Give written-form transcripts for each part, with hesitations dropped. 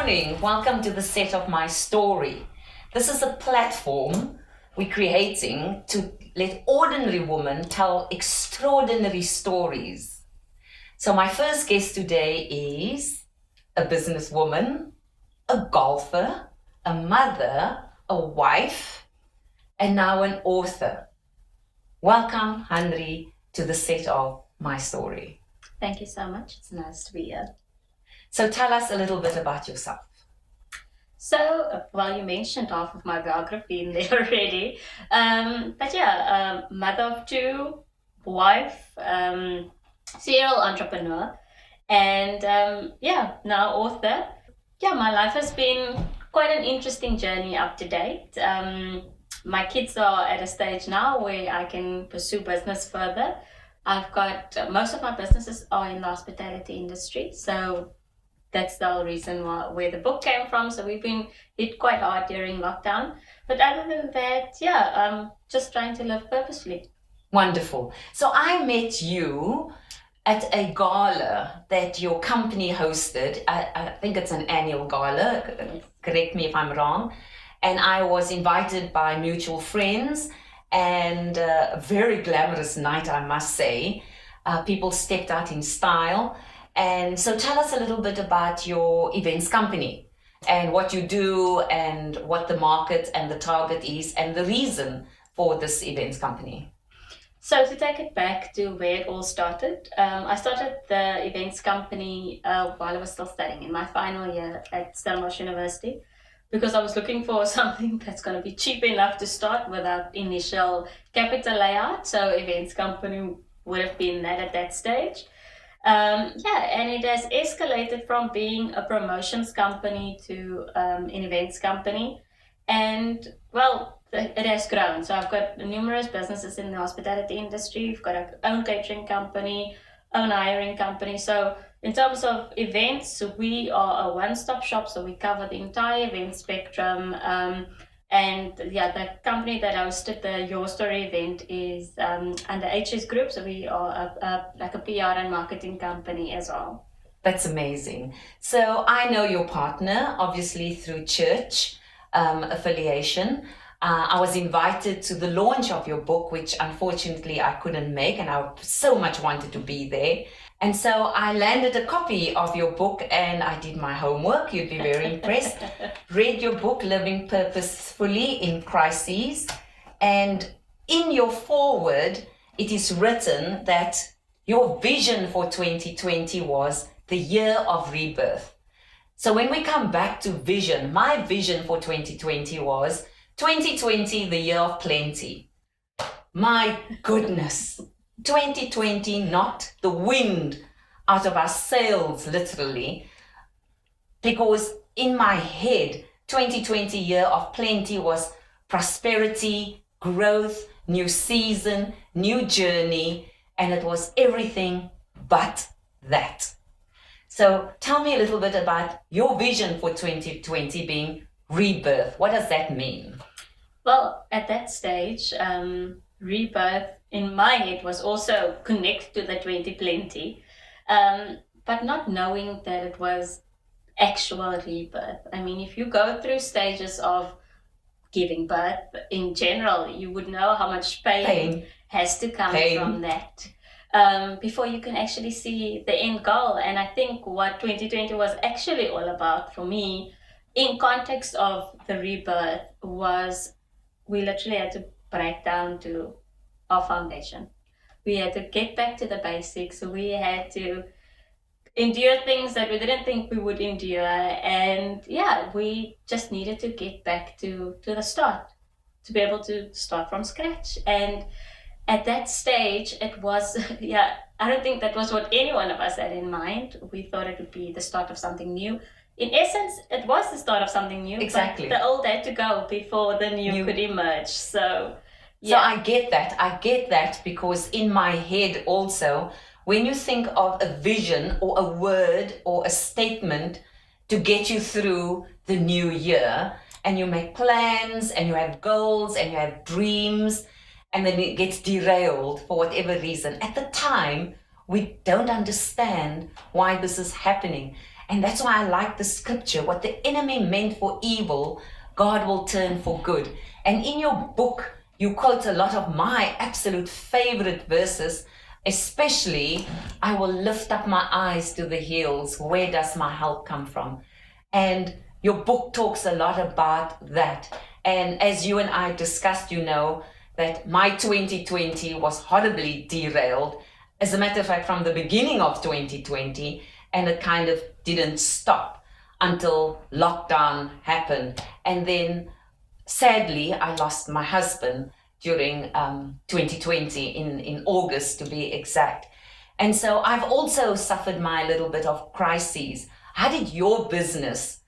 morning. Welcome to the set of My Story. This is a platform we're creating to let ordinary women tell extraordinary stories. So my first guest today is a businesswoman, a golfer, a mother, a wife, and now an author. Welcome, Hanri, to the set of My Story. Thank you so much. It's nice to be here. So tell us a little bit about yourself. So, well, you mentioned half of my biography in there already. Mother of two, wife, serial entrepreneur, and now author. Yeah, my life has been quite an interesting journey up to date. My kids are at a stage now where I can pursue business further. I've got most of my businesses are in the hospitality industry, so that's the whole reason where the book came from. So we've been hit quite hard during lockdown. But other than that, just trying to live purposefully. Wonderful. So I met you at a gala that your company hosted. I think it's an annual gala. Yes. Correct me if I'm wrong. And I was invited by mutual friends, and a very glamorous night, I must say. People stepped out in style. And so tell us a little bit about your events company and what you do and what the market and the target is and the reason for this events company. So to take it back to where it all started, I started the events company while I was still studying in my final year at Stellenbosch University, because I was looking for something that's going to be cheap enough to start without initial capital layout. So events company would have been that at that stage. And it has escalated from being a promotions company to an events company. And well, it has grown. So I've got numerous businesses in the hospitality industry. We've got our own catering company, own hiring company. So in terms of events, we are a one-stop shop. So we cover the entire event spectrum. The company that hosted the Your Story event is under HS Group. So we are like a PR and marketing company as well. That's amazing. So I know your partner, obviously through church affiliation. I was invited to the launch of your book, which unfortunately I couldn't make, and I so much wanted to be there. And so I landed a copy of your book and I did my homework. You'd be very impressed. Read your book, Living Purposefully in Crises. And in your foreword, it is written that your vision for 2020 was the year of rebirth. So when we come back to vision, my vision for 2020 was 2020, the year of plenty. My goodness. 2020 knocked the wind out of our sails, literally, because in my head, 2020 year of plenty was prosperity, growth, new season, new journey, and it was everything but that. So tell me a little bit about your vision for 2020 being rebirth. What does that mean? Well, at that stage, rebirth in my head was also connected to the 2020, but not knowing that it was actual rebirth. I mean, if you go through stages of giving birth in general, you would know how much pain has to come from that before you can actually see the end goal. And I think what 2020 was actually all about for me, in context of the rebirth, was we literally had to break down to our foundation. We had to get back to the basics. We had to endure things that we didn't think we would endure. And we just needed to get back to the start, to be able to start from scratch. And at that stage, it was, I don't think that was what any one of us had in mind. We thought it would be the start of something new. In essence, it was the start of something new. Exactly. But the old had to go before the new could emerge. So I get that because in my head also, when you think of a vision or a word or a statement to get you through the new year, and you make plans and you have goals and you have dreams, and then it gets derailed for whatever reason. At the time, we don't understand why this is happening. And that's why I like the scripture. What the enemy meant for evil, God will turn for good. And in your book, you quote a lot of my absolute favorite verses, especially, I will lift up my eyes to the hills. Where does my help come from? And your book talks a lot about that. And as you and I discussed, you know, that my 2020 was horribly derailed. As a matter of fact, from the beginning of 2020, and it kind of didn't stop until lockdown happened. And then sadly, I lost my husband during 2020 in August, to be exact. And so I've also suffered my little bit of crises. How did your business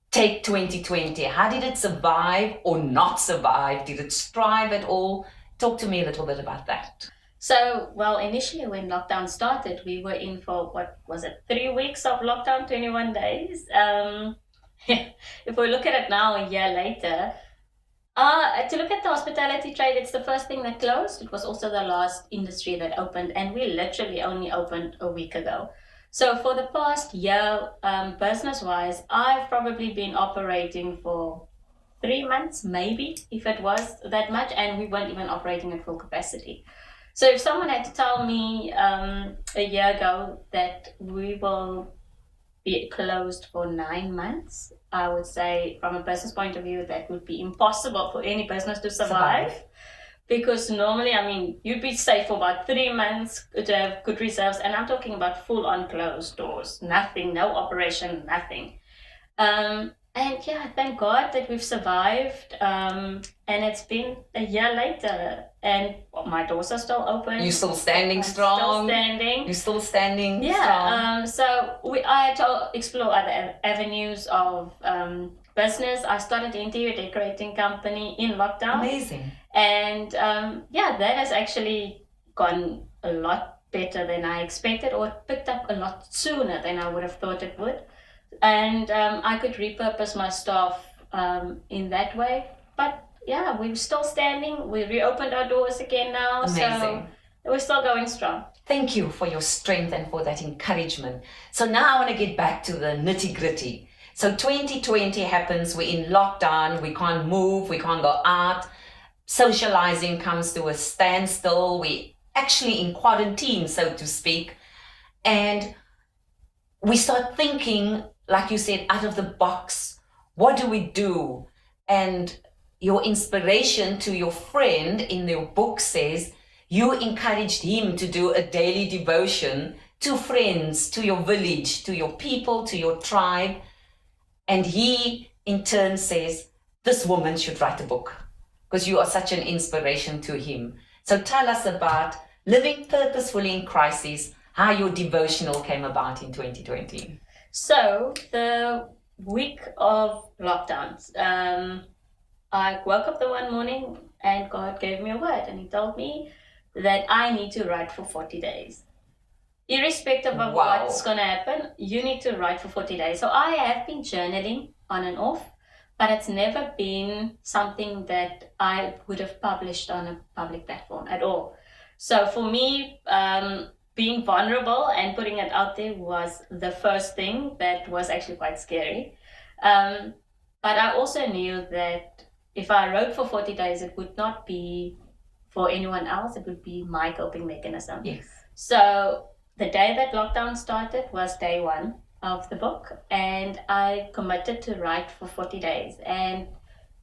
take 2020? How did it survive or not survive? Did it strive at all? Talk to me a little bit about that. So, well, initially when lockdown started, we were in for, what was it, 3 weeks of lockdown, 21 days. If we look at it now, a year later, to look at the hospitality trade, it's the first thing that closed. It was also the last industry that opened, and we literally only opened a week ago. So for the past year, business-wise, I've probably been operating for 3 months, maybe, if it was that much, and we weren't even operating at full capacity. So if someone had to tell me a year ago that we will be closed for 9 months, I would say from a business point of view, that would be impossible for any business to survive. Because normally, I mean, you'd be safe for about 3 months to have good reserves. And I'm talking about full on closed doors, nothing, no operation, nothing. And yeah, thank God that we've survived. And it's been a year later, and my doors are still open. You're still standing strong. Still standing. You're still standing strong. strong. So I had to explore other avenues of business. I started an interior decorating company in lockdown. Amazing. And that has actually gone a lot better than I expected, or it picked up a lot sooner than I would have thought it would. And I could repurpose my staff in that way. But yeah, we're still standing. We reopened our doors again now. Amazing. So we're still going strong. Thank you for your strength and for that encouragement. So now I want to get back to the nitty-gritty. So 2020 happens, we're in lockdown, we can't move, we can't go out. Socializing comes to a standstill. We actually in quarantine, so to speak. And we start thinking, like you said, out of the box. What do we do? And your inspiration to your friend in your book says you encouraged him to do a daily devotion to friends, to your village, to your people, to your tribe. And he in turn says, this woman should write a book because you are such an inspiration to him. So tell us about living purposefully in crisis, how your devotional came about in 2020. So the week of lockdowns, I woke up the one morning and God gave me a word, and he told me that I need to write for 40 days. Irrespective of what's going to happen, you need to write for 40 days. So I have been journaling on and off, but it's never been something that I would have published on a public platform at all. So for me, being vulnerable and putting it out there was the first thing that was actually quite scary. But I also knew that if I wrote for 40 days, it would not be for anyone else. It would be my coping mechanism. Yes. So the day that lockdown started was day one of the book, and I committed to write for 40 days. And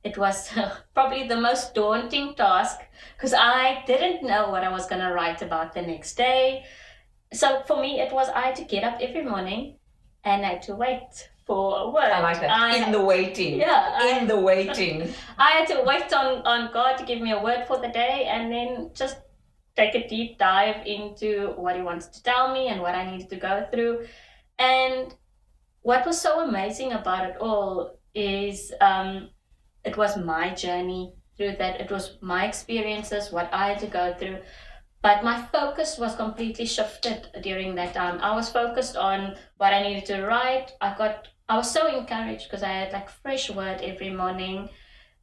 it was probably the most daunting task because I didn't know what I was going to write about the next day. So for me, I had to get up every morning and I had to wait for a word. I like that. In the waiting. Yeah. The waiting. I had to wait on God to give me a word for the day, and then just take a deep dive into what he wants to tell me and what I needed to go through. And what was so amazing about it all is it was my journey through that. It was my experiences, what I had to go through. But my focus was completely shifted during that time. I was focused on what I needed to write. I was so encouraged because I had like fresh word every morning.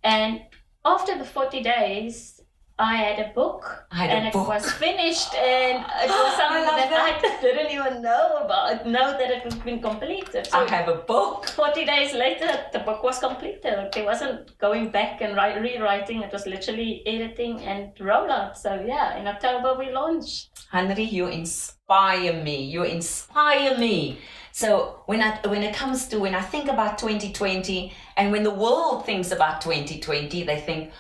And after the 40 days, I had a book, It was finished, and it was something I didn't even know that it had been completed. So I have a book. 40 days later, the book was completed. There wasn't going back and rewriting. It was literally editing and rollout. So yeah, in October we launched. Hanri, you inspire me. You inspire me. So when I think about 2020, and when the world thinks about 2020, they think,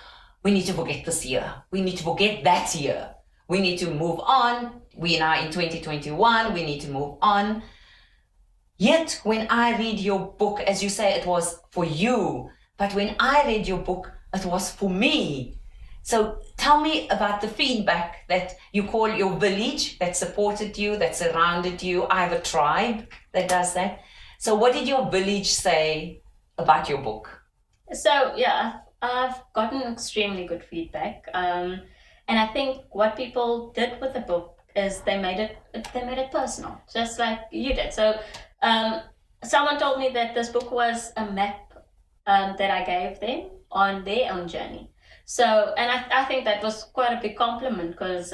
we need to forget this year. We need to forget that year. We need to move on. We are now in 2021. We need to move on. Yet, when I read your book, as you say, it was for you. But when I read your book, it was for me. So tell me about the feedback that you call your village that supported you, that surrounded you. I have a tribe that does that. So what did your village say about your book? So, yeah, I've gotten extremely good feedback, and I think what people did with the book is they made it personal, just like you did. So, someone told me that this book was a map that I gave them on their own journey. So, and I think that was quite a big compliment because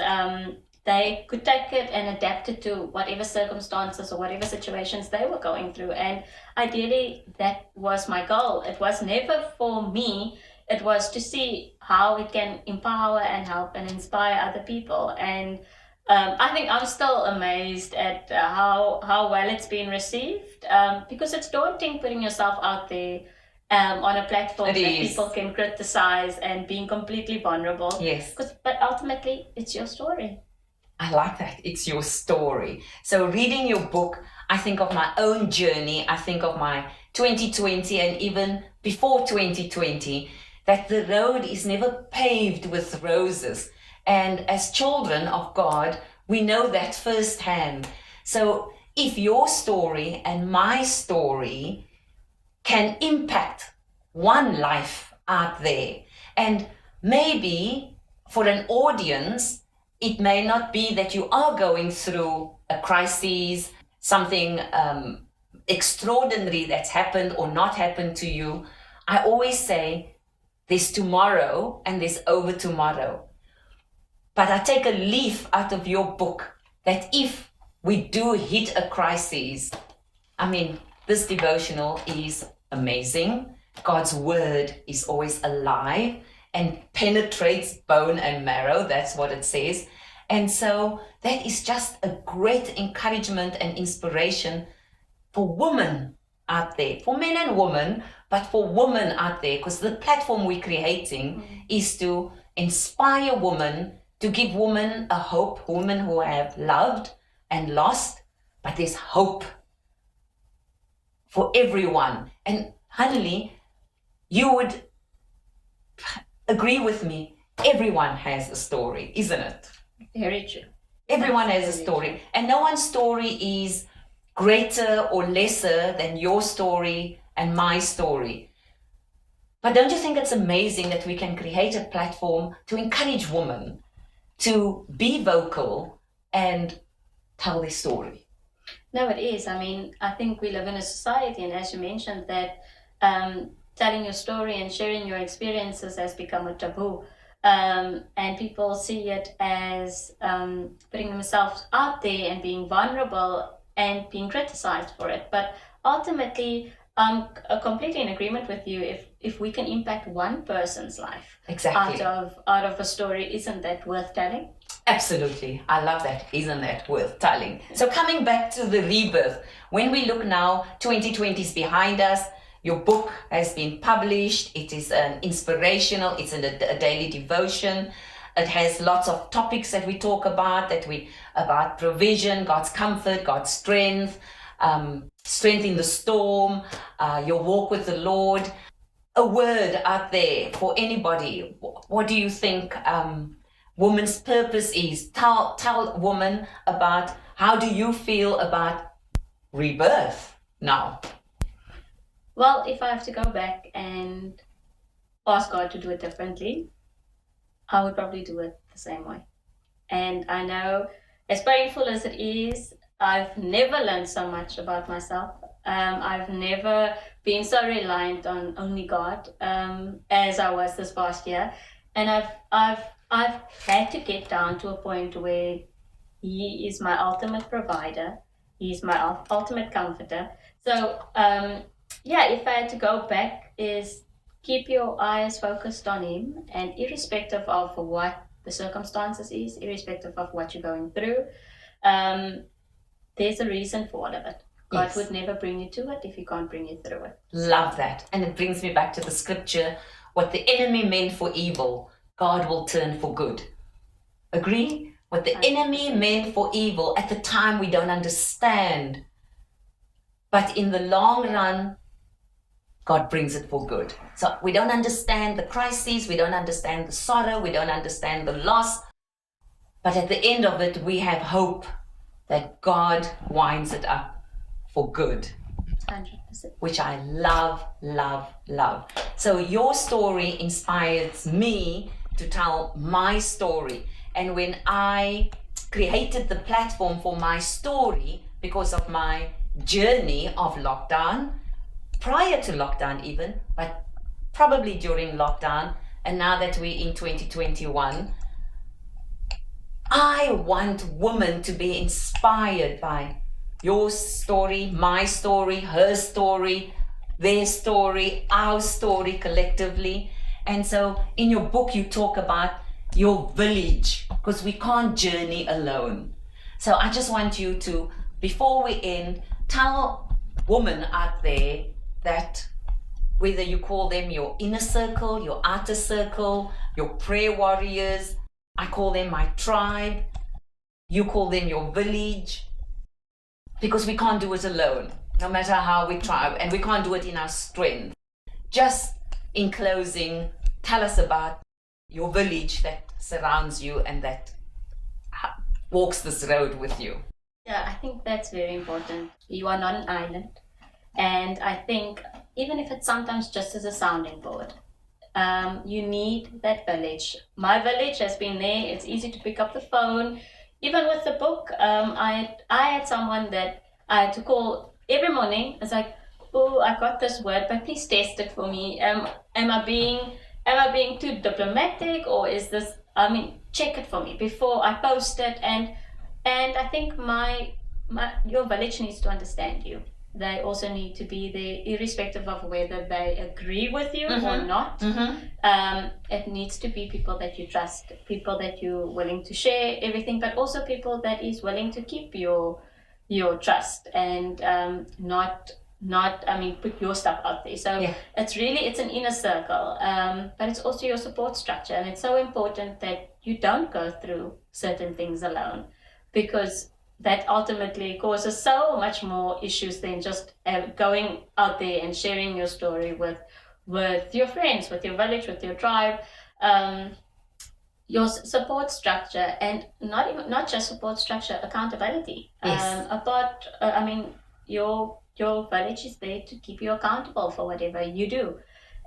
they could take it and adapt it to whatever circumstances or whatever situations they were going through. And ideally, that was my goal. It was never for me. It was to see how it can empower and help and inspire other people. And I think I'm still amazed at how well it's been received because it's daunting putting yourself out there on a platform that people can criticize and being completely vulnerable. Yes. But ultimately, it's your story. I like that. It's your story. So reading your book, I think of my own journey. I think of my 2020 and even before 2020, that the road is never paved with roses. And as children of God, we know that firsthand. So if your story and my story can impact one life out there, and maybe for an audience, it may not be that you are going through a crisis, something extraordinary that's happened or not happened to you. I always say there's tomorrow and there's over tomorrow. But I take a leaf out of your book that if we do hit a crisis, I mean, this devotional is amazing. God's word is always alive and penetrates bone and marrow. That's what it says. And so that is just a great encouragement and inspiration for women out there, for men and women, but for women out there, because the platform we're creating is to inspire women, to give women a hope, women who have loved and lost, but there's hope for everyone. And Hanli, you would agree with me, everyone has a story, isn't it? Very true. Everyone has a story. And no one's story is greater or lesser than your story and my story. But don't you think it's amazing that we can create a platform to encourage women to be vocal and tell their story? No, it is. I mean, I think we live in a society, and as you mentioned, that telling your story and sharing your experiences has become a taboo. And people see it as putting themselves out there and being vulnerable and being criticized for it. But ultimately, I'm completely in agreement with you. If we can impact one person's life out of a story, isn't that worth telling? Absolutely. I love that. Isn't that worth telling? So coming back to the rebirth, when we look now, 2020 is behind us. Your book has been published. It is an inspirational, it's a daily devotion. It has lots of topics that we talk about, about provision, God's comfort, God's strength, strength in the storm, your walk with the Lord. A word out there for anybody. What do you think woman's purpose is? Tell women about how do you feel about rebirth now? Well, if I have to go back and ask God to do it differently, I would probably do it the same way. And I know, as painful as it is, I've never learned so much about myself. I've never been so reliant on only God as I was this past year. And I've had to get down to a point where he is my ultimate provider. He's my ultimate comforter. So if I had to go back, is keep your eyes focused on him, and irrespective of what the circumstances is, irrespective of what you're going through, there's a reason for all of it. God Yes. would never bring you to it if he can't bring you through it. Love that. And it brings me back to the scripture, what the enemy meant for evil, God will turn for good. Agree? What the enemy meant for evil, at the time we don't understand. But in the long run, God brings it for good. So we don't understand the crises, we don't understand the sorrow, we don't understand the loss. But at the end of it, we have hope that God winds it up for good. 100%. Which I love, love, love. So your story inspires me to tell my story. And when I created the platform for my story, because of my journey of lockdown, prior to lockdown even, but probably during lockdown, and now that we're in 2021, I want women to be inspired by your story, my story, her story, their story, our story collectively. And so in your book, you talk about your village, because we can't journey alone. So I just want you to, before we end, tell women out there that whether you call them your inner circle, your outer circle, your prayer warriors, I call them my tribe, you call them your village, because we can't do it alone, no matter how we try, and we can't do it in our strength. Just in closing, tell us about your village that surrounds you and that walks this road with you. Yeah, I think that's very important. You are not an island. And I think even if it's sometimes just as a sounding board, you need that village. My village has been there. It's easy to pick up the phone. Even with the book, I had someone that I had to call every morning. It's like, oh, I got this word, but please test it for me. Am I being too diplomatic, or is this? Check it for me before I post it. And I think your village needs to understand you. They also need to be there, irrespective of whether they agree with you or not. It needs to be people that you trust, people that you're willing to share everything, but also people that is willing to keep your trust and not put your stuff out there. So it's an inner circle, but it's also your support structure. And it's so important that you don't go through certain things alone, because that ultimately causes so much more issues than just going out there and sharing your story with your friends, with your village, with your tribe. Your support structure, and not just support structure, accountability. Yes. Your village is there to keep you accountable for whatever you do.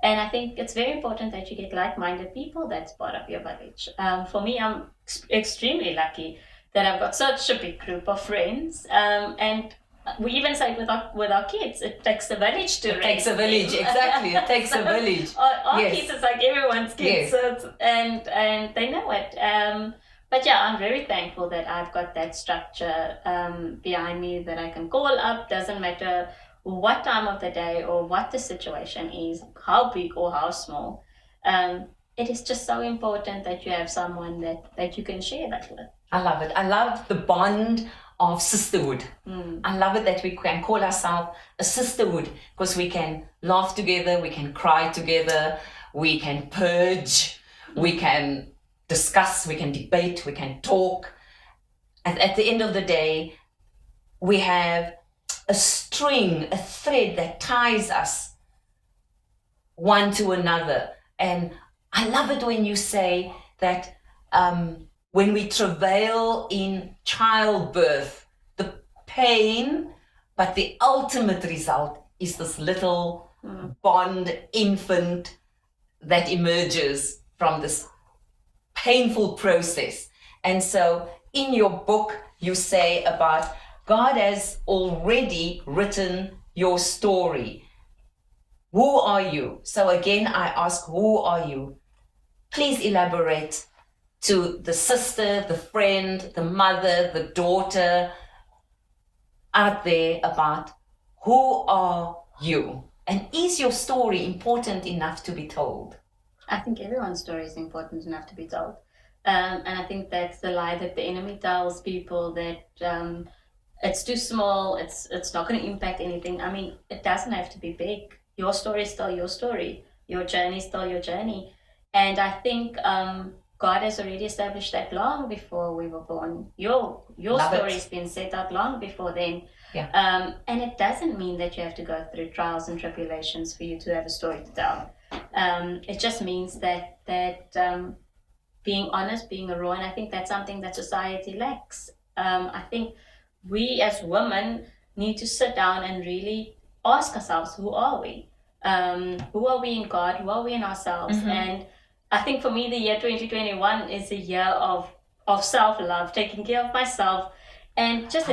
And I think it's very important that you get like-minded people that's part of your village. For me, I'm extremely lucky that I've got such a big group of friends, and we even say it with our kids, it takes a village to raise. It takes a village, exactly. It takes a village. Our kids is like everyone's kids, so and they know it. But yeah, I'm very thankful that I've got that structure behind me that I can call up. Doesn't matter what time of the day or what the situation is, how big or how small. It is just so important that you have someone that you can share that with. I love it. I love the bond of sisterhood. I love it that we can call ourselves a sisterhood, because we can laugh together, we can cry together, we can purge, we can discuss, we can debate, we can talk. And at the end of the day, we have a string, a thread that ties us one to another. And I love it when you say that when we travail in childbirth, the pain, but the ultimate result is this little bond infant that emerges from this painful process. And so in your book, you say about God has already written your story. Who are you? So again, I ask, who are you? please elaborate to the sister, the friend, the mother, the daughter out there about who are you? And is your story important enough to be told? I think everyone's story is important enough to be told. And I think that's the lie that the enemy tells people, that it's too small, it's not going to impact anything. I mean, it doesn't have to be big. Your story is still your story. Your journey is still your journey. And I think God has already established that long before we were born. Your story's been set out long before then. Yeah. And it doesn't mean that you have to go through trials and tribulations for you to have a story to tell. It just means that being honest, being raw, and I think that's something that society lacks. I think we as women need to sit down and really ask ourselves, who are we? Who are we in God? Who are we in ourselves? Mm-hmm. And I think for me, the year 2021 is a year of self-love, taking care of myself, and just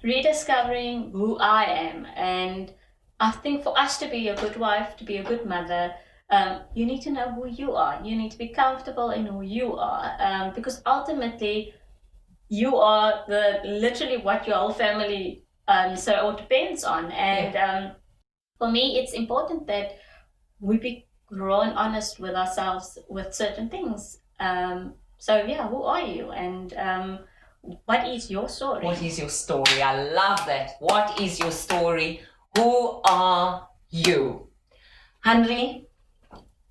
rediscovering who I am. And I think for us to be a good wife, to be a good mother, you need to know who you are. You need to be comfortable in who you are, because ultimately you are literally what your whole family all depends on. And for me, it's important that we be raw and honest with ourselves with certain things. Who are you, and what is your story? What is your story? I love that. What is your story? Who are you? Hanri,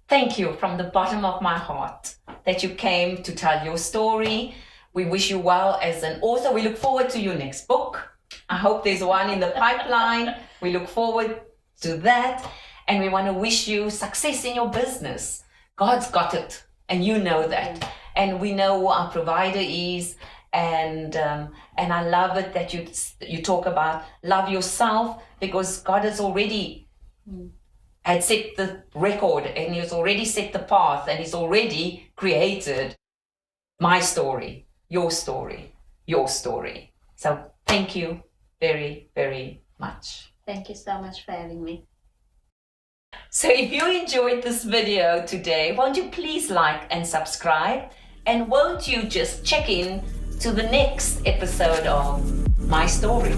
thank you from the bottom of my heart that you came to tell your story. We wish you well as an author. We look forward to your next book. I hope there's one in the pipeline. We look forward to that. And we want to wish you success in your business. God's got it, and you know that. And we know who our provider is. And I love it that you talk about love yourself, because God has already had set the record, and He's already set the path, and He's already created my story, your story, your story. So thank you very, very much. Thank you so much for having me. So if you enjoyed this video today, won't you please like and subscribe? And won't you just check in to the next episode of My Story?